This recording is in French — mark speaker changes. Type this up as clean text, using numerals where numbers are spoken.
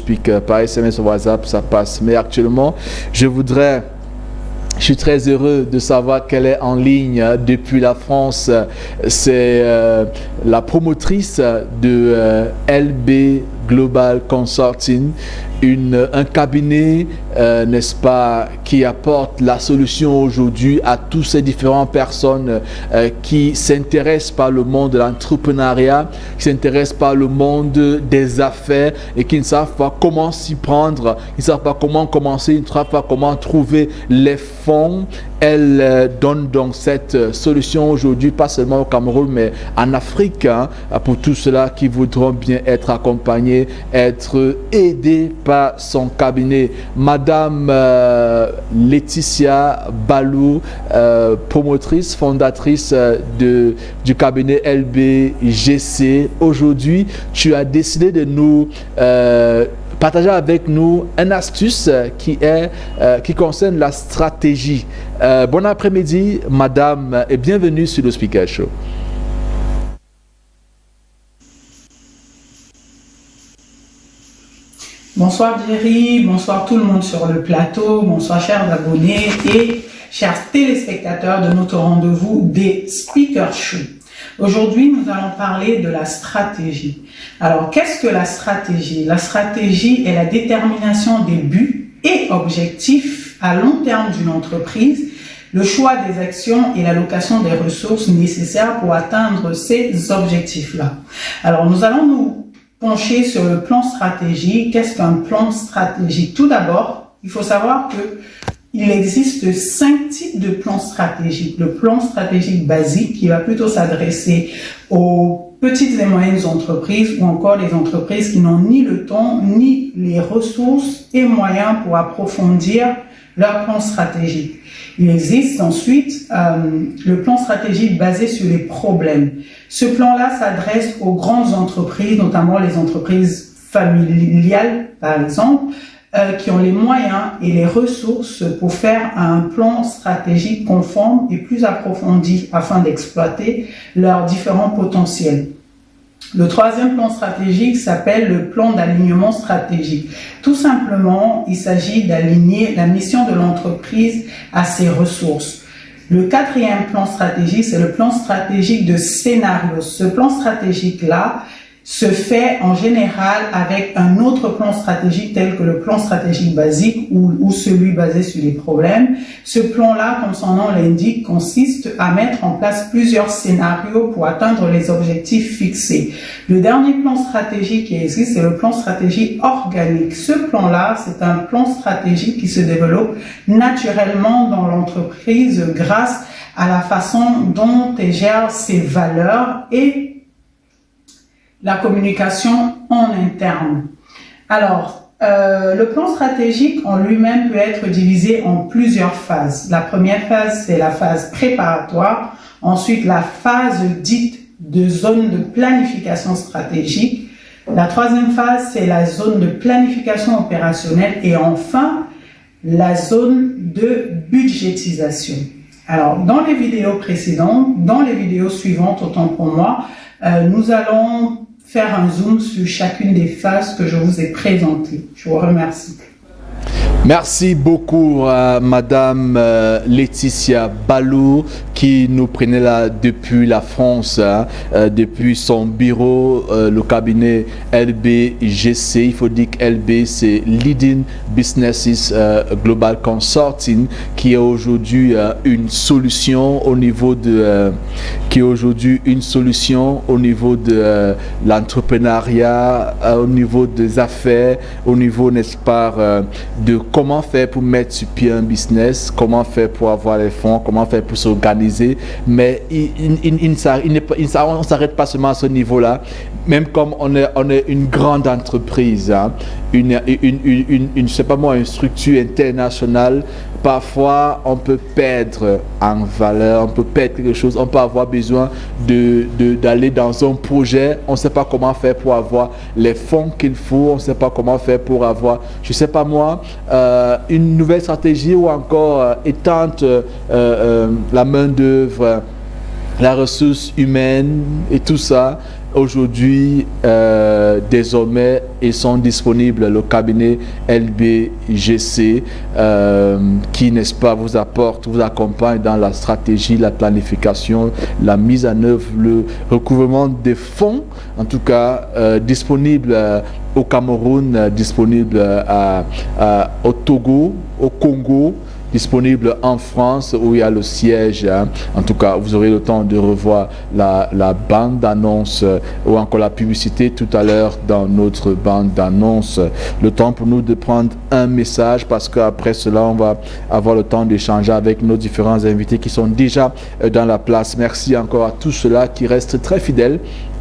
Speaker 1: speaker. Par SMS ou WhatsApp, ça passe. Mais actuellement, je suis très heureux de savoir qu'elle est en ligne depuis la France. C'est la promotrice de LB Global Consulting, un cabinet, n'est-ce pas, qui apporte la solution aujourd'hui à toutes ces différentes personnes qui s'intéressent par le monde de l'entrepreneuriat, qui s'intéressent par le monde des affaires et qui ne savent pas comment s'y prendre, qui ne savent pas comment commencer, ils ne savent pas comment trouver les fonds. Elle donne donc cette solution aujourd'hui, pas seulement au Cameroun, mais en Afrique, hein, pour tous ceux-là qui voudront bien être accompagnés, être aidés par son cabinet. Madame Laetitia Balou, promotrice, fondatrice du cabinet LBGC. Aujourd'hui, tu as décidé de nous partager avec nous une astuce qui concerne la stratégie. Bon après-midi, madame, et bienvenue sur le Speaker Show.
Speaker 2: Bonsoir Jerry, bonsoir tout le monde sur le plateau, bonsoir chers abonnés et chers téléspectateurs de notre rendez-vous des Speaker Show. Aujourd'hui, nous allons parler de la stratégie. Alors, qu'est-ce que la stratégie? La stratégie est la détermination des buts et objectifs à long terme d'une entreprise, le choix des actions et l'allocation des ressources nécessaires pour atteindre ces objectifs-là. Alors, nous allons nous pencher sur le plan stratégique. Qu'est-ce qu'un plan stratégique? Tout d'abord, il faut savoir que il existe 5 types de plans stratégiques. Le plan stratégique basique qui va plutôt s'adresser aux petites et moyennes entreprises ou encore les entreprises qui n'ont ni le temps ni les ressources et moyens pour approfondir leur plan stratégique. Il existe ensuite le plan stratégique basé sur les problèmes. Ce plan-là s'adresse aux grandes entreprises, notamment les entreprises familiales, par exemple, qui ont les moyens et les ressources pour faire un plan stratégique conforme et plus approfondi afin d'exploiter leurs différents potentiels. Le troisième plan stratégique s'appelle le plan d'alignement stratégique. Tout simplement, il s'agit d'aligner la mission de l'entreprise à ses ressources. Le quatrième plan stratégique, c'est le plan stratégique de scénario. Ce plan stratégique-là se fait en général avec un autre plan stratégique tel que le plan stratégique basique ou celui basé sur les problèmes. Ce plan-là, comme son nom l'indique, consiste à mettre en place plusieurs scénarios pour atteindre les objectifs fixés. Le dernier plan stratégique qui existe, c'est le plan stratégique organique. Ce plan-là, c'est un plan stratégique qui se développe naturellement dans l'entreprise grâce à la façon dont elle gère ses valeurs et la communication en interne. Alors, le plan stratégique en lui-même peut être divisé en plusieurs phases. La première phase, c'est la phase préparatoire. Ensuite, la phase dite de zone de planification stratégique. La troisième phase, c'est la zone de planification opérationnelle. Et enfin, la zone de budgétisation. Alors, dans les vidéos précédentes, dans les vidéos suivantes, autant pour moi, nous allons faire un zoom sur chacune des phases que je vous ai présentées. Je vous remercie.
Speaker 1: Merci beaucoup à Madame Laetitia Balou qui nous prenait là depuis la France, depuis son bureau, le cabinet LBGC. Il faut dire que LB, c'est Leading Businesses Global Consulting, qui est aujourd'hui une solution au niveau de l'entrepreneuriat, au niveau des affaires, au niveau, n'est-ce pas, de comment faire pour mettre sur pied un business, comment faire pour avoir les fonds, comment faire pour s'organiser. Mais on ne s'arrête pas seulement à ce niveau-là. Même comme on est une grande entreprise, hein, je sais pas moi, une structure internationale, parfois on peut perdre en valeur, on peut perdre quelque chose, on peut avoir besoin d'aller dans un projet, on ne sait pas comment faire pour avoir les fonds qu'il faut, on ne sait pas comment faire pour avoir, je sais pas moi, une nouvelle stratégie ou encore étendre la main d'œuvre, la ressource humaine et tout ça. aujourd'hui, désormais, ils sont disponibles, le cabinet LBGC, qui, n'est-ce pas, vous apporte, vous accompagne dans la stratégie, la planification, la mise en œuvre, le recouvrement des fonds, en tout cas, disponible au Cameroun, disponible au Togo, au Congo, disponible en France où il y a le siège. En tout cas, vous aurez le temps de revoir la bande d'annonce ou encore la publicité tout à l'heure dans notre bande d'annonce. Le temps pour nous de prendre un message parce qu'après cela, on va avoir le temps d'échanger avec nos différents invités qui sont déjà dans la place. Merci encore à tous ceux-là qui restent très fidèles